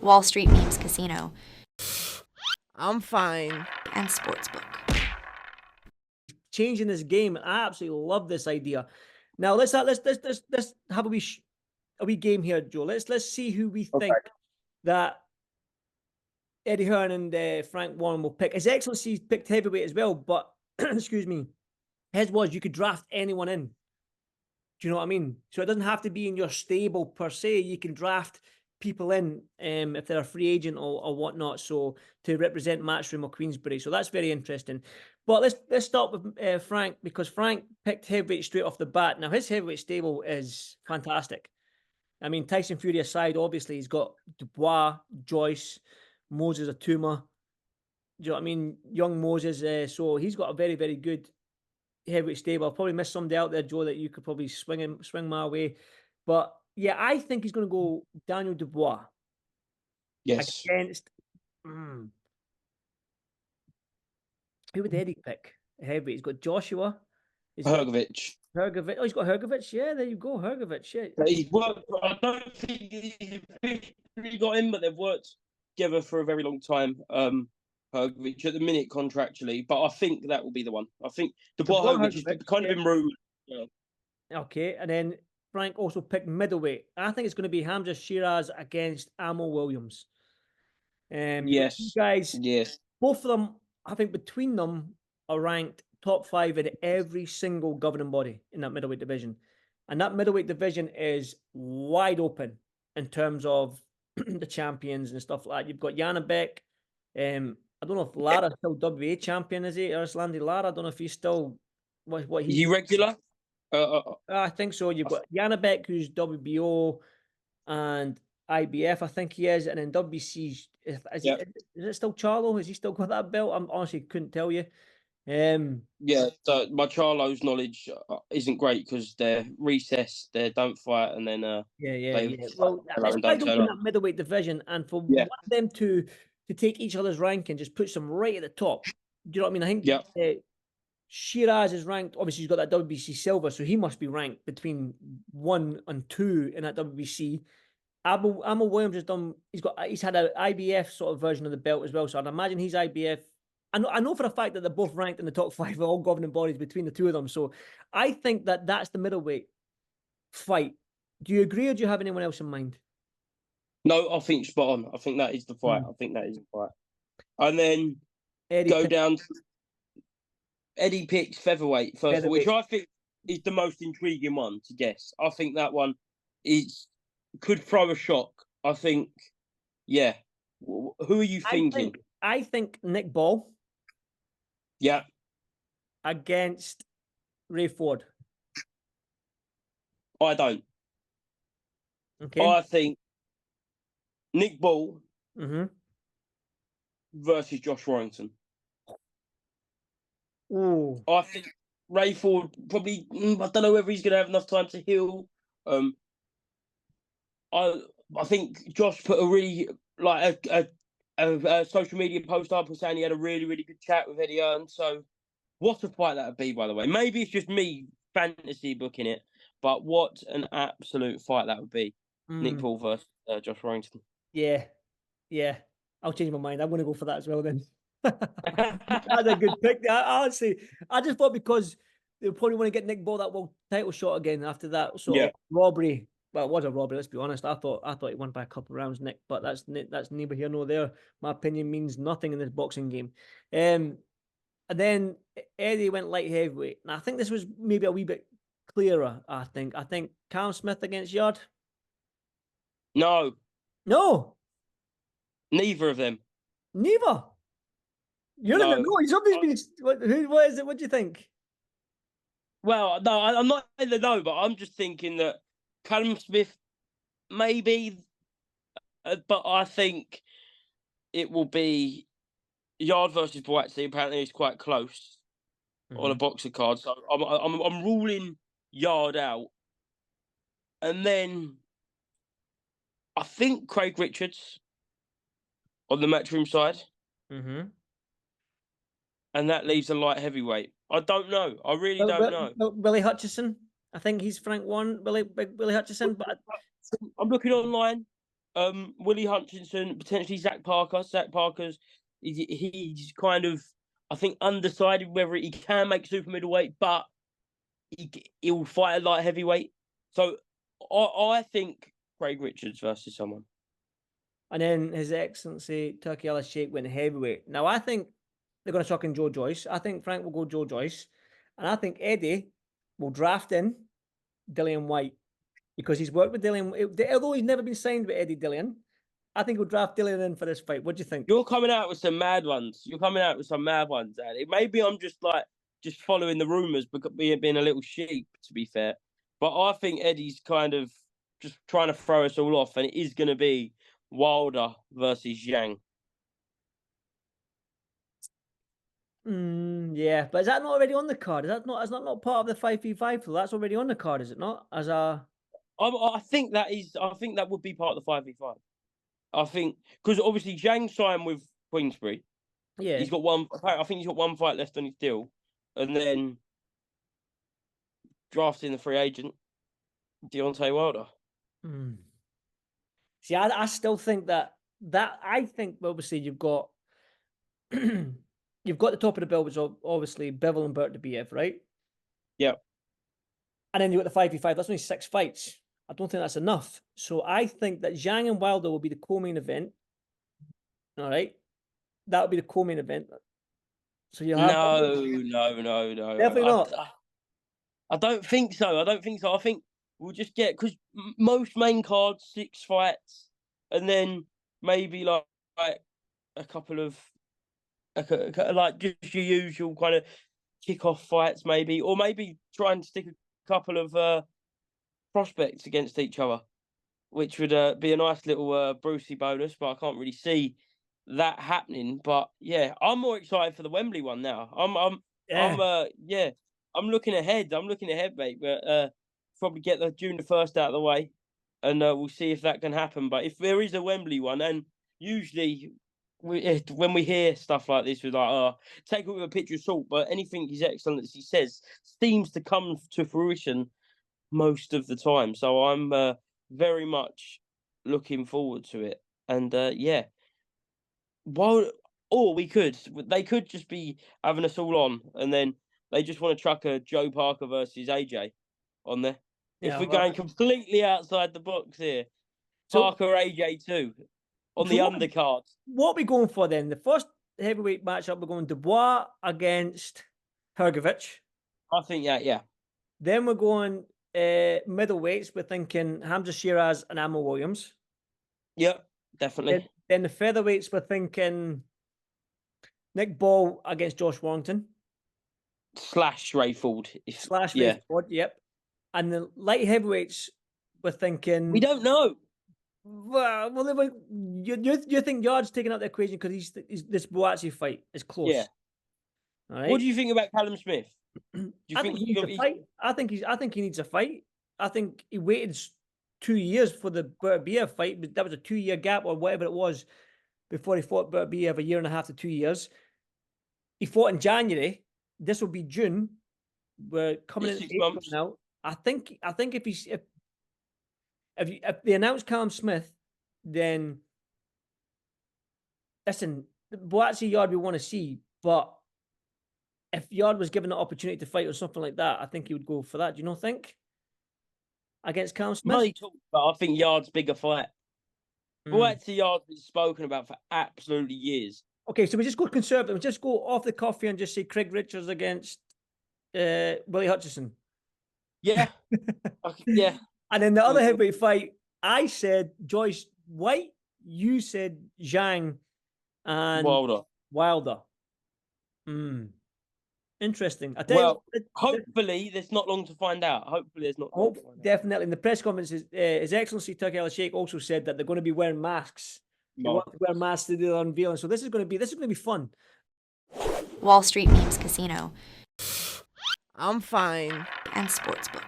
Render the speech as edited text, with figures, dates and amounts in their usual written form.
Wall Street Memes Casino, I'm fine. and Sportsbook. Changing this game. I absolutely love this idea. Now let's have a wee game here, Joe. Let's see who we think that Eddie Hearn and Frank Warren will pick. His Excellency picked heavyweight as well, but excuse me, his was you could draft anyone in. Do you know what I mean? So it doesn't have to be in your stable per se. You can draft people in if they're a free agent or whatnot. So to represent Matchroom or Queensbury. So that's very interesting. But let's start with Frank, because Frank picked heavyweight straight off the bat. Now his heavyweight stable is fantastic. I mean, Tyson Fury aside, obviously he's got Dubois, Joyce, Moses Atuma. Do you know what I mean? Young Moses. So he's got a very, very good heavyweight stable. I'll probably miss somebody out there, Joe, that you could probably swing my way. But yeah, I think he's going to go Daniel Dubois. Yes. Against who would Eddie pick? Heavyweight. He's got Joshua. Hrgovic. Hrgovic. Oh, he's got Hrgovic. Yeah, there you go. Hrgovic. Yeah. He's worked. I don't think he really got him, but they've worked together for a very long time. Hrgovic at the minute contractually, but I think that will be the one. I think Dubois Hrgovic has kind of been rumored. Yeah. Okay, and then Frank also picked middleweight. I think it's going to be Hamza Shiraz against Amo Williams. Yes. You guys. Yes. Both of them, I think between them, are ranked top 5 in every single governing body in that middleweight division. And that middleweight division is wide open in terms of the champions and stuff like that. You've got Janabek. I don't know if Lara's still WA champion, is he? Arslandy Lara. I don't know if he's still what he's. Is he regular? I think so. You've got Janabek, who's WBO and IBF, I think he is, and then WBC. Is it still Charlo? Has he still got that belt? I honestly couldn't tell you. Yeah, so my Charlo's knowledge isn't great because they're recessed, they don't fight, and then yeah. Well, that's why I don't in that middleweight division, and for one of them to take each other's rank and just puts them right at the top. Do you know what I mean? I think Shiraz is ranked. Obviously, he's got that WBC silver, so he must be ranked between 1 and 2 in that WBC. Amo Williams has done. He's had an IBF sort of version of the belt as well. So I'd imagine he's IBF. I know for a fact that they're both ranked in the top 5 of all governing bodies between the two of them. So I think that's the middleweight fight. Do you agree, or do you have anyone else in mind? No, I think spot on. I think that is the fight. I think that is the fight. And then down. Eddie picks featherweight first, which I think is the most intriguing one to guess. I think that one could throw a shock. I think, yeah. Who are you thinking? I think Nick Ball. Yeah. Against Ray Ford. I don't. Okay. I think Nick Ball versus Josh Warrington. Ooh. I think Ray Ford probably. I don't know whether he's going to have enough time to heal. I think Josh put a really a social media post up saying he had a really, really good chat with Eddie Hearn. So what a fight that would be, by the way. Maybe it's just me fantasy booking it, but what an absolute fight that would be. Nick Ball versus Josh Warrington. Yeah. I'll change my mind. I'm going to go for that as well then. That's a good pick. Honestly, I just thought because they probably want to get Nick Ball that world title shot again after that sort of robbery. Well, it was a robbery, let's be honest. I thought he won by a couple of rounds, Nick, but that's neither here nor there. My opinion means nothing in this boxing game. And then Eddie went light heavyweight. And I think this was maybe a wee bit clearer, I think. I think Callum Smith against Yard. No. Neither of them. Neither? You're in the know. Somebody's been... What is it? What do you think? Well, no, I'm not in the know, but I'm just thinking that Callum Smith, maybe, but I think it will be Yard versus WHYTE. Apparently, it's quite close on a boxing card, so I'm ruling Yard out, and then I think Craig Richards on the Matchroom side, and that leaves a light heavyweight. I don't know. I really don't know. Willie Hutchison. I think he's Frank one. Willie Hutchison. But I'm looking online. Willie Hutchinson, potentially Zach Parker. Zach Parker's he's kind of, I think, undecided whether he can make super middleweight, but he'll fight a light heavyweight. So I think Craig Richards versus someone. And then His Excellency Turkey Al Sheikh went heavyweight. Now I think they're going to chuck in Joe Joyce. I think Frank will go Joe Joyce, and I think Eddie will draft in DILLIAN WHYTE because he's worked with DILLIAN. Although he's never been signed with Eddie DILLIAN, I think he'll draft DILLIAN in for this fight. What do you think? You're coming out with some mad ones. Daddy. Maybe I'm just following the rumours, because being a little sheep, to be fair. But I think Eddie's kind of just trying to throw us all off, and it is going to be Wilder versus Yang. Yeah, but is that not already on the card? Is that not part of the 5v5? So that's already on the card, is it not? I think that is. I think that would be part of the 5v5. I think because obviously Yang signed with Queensbury. Yeah, He's got one. I think he's got one fight left on his deal, and then drafting the free agent Deontay Wilder. See, I still think that I think obviously you've got you've got the top of the bill, which is obviously Bivol and Bertobiev, right? Yeah. And then you've got the 5v5. That's only 6 fights. I don't think that's enough. So I think that Zhang and Wilder will be the co-main event. All right, that will be the co-main event. So you have no. Definitely not. I don't think so. I think we'll just get, because most main cards 6 fights, and then maybe like a couple of like just your usual kind of kick-off fights, maybe, or maybe try and stick a couple of prospects against each other, which would be a nice little Brucey bonus. But I can't really see that happening. But yeah, I'm more excited for the Wembley one now. I'm looking ahead. Mate. But probably get the June the 1st out of the way, and we'll see if that can happen. But if there is a Wembley one, and usually when we hear stuff like this, we're like, take it with a pinch of salt. But anything His Excellency says seems to come to fruition most of the time. So I'm very much looking forward to it. And yeah, well, or they could just be having us all on, and then they just want to chuck a Joe Parker versus AJ on there. If we're going completely outside the box here, Parker AJ 2 on the undercard. What are we going for then? The first heavyweight matchup, we're going Dubois against Hrgovic. I think yeah. Then we're going middleweights. We're thinking Hamza Shiraz and Ammo Williams. Yeah, definitely. Then the featherweights, we're thinking Nick Ball against Josh Warrington. / Rayford. / Rayford, yep. And the light heavyweights, we're thinking... We don't know. Well, you think Yard's taking out the equation because this Boazzi fight is close. Yeah. All right. What do you think about Callum Smith? Do you think he needs a fight? I think he needs a fight. I think he waited 2 years for the Bertobiev fight, but that was a 2-year gap or whatever it was before he fought Bertobiev, 1.5 to 2 years. He fought in January. This will be June. We're coming in 6 months now. I think if they announce Callum Smith, then listen, Boazzi Yard we want to see, but if Yard was given the opportunity to fight or something like that, I think he would go for that. Do you not think? Against Callum Smith? But I think Yard's bigger fight. Boazzi Yard's been spoken about for absolutely years. Okay, so we just go conservative. We just go off the cuff here and just say Craig Richards against Willie Hutchinson. Yeah. Okay, yeah. And then the other heavyweight fight, I said Joyce White, you said Zhang and Wilder. Interesting. Hopefully there's not long to find out. Definitely. In the press conference, His Excellency Turkey Al Sheikh also said that they're going to be wearing masks. They want to wear masks to do the unveiling. So this is going to be fun. Wall Street Memes Casino. I'm fine. And Sportsbook.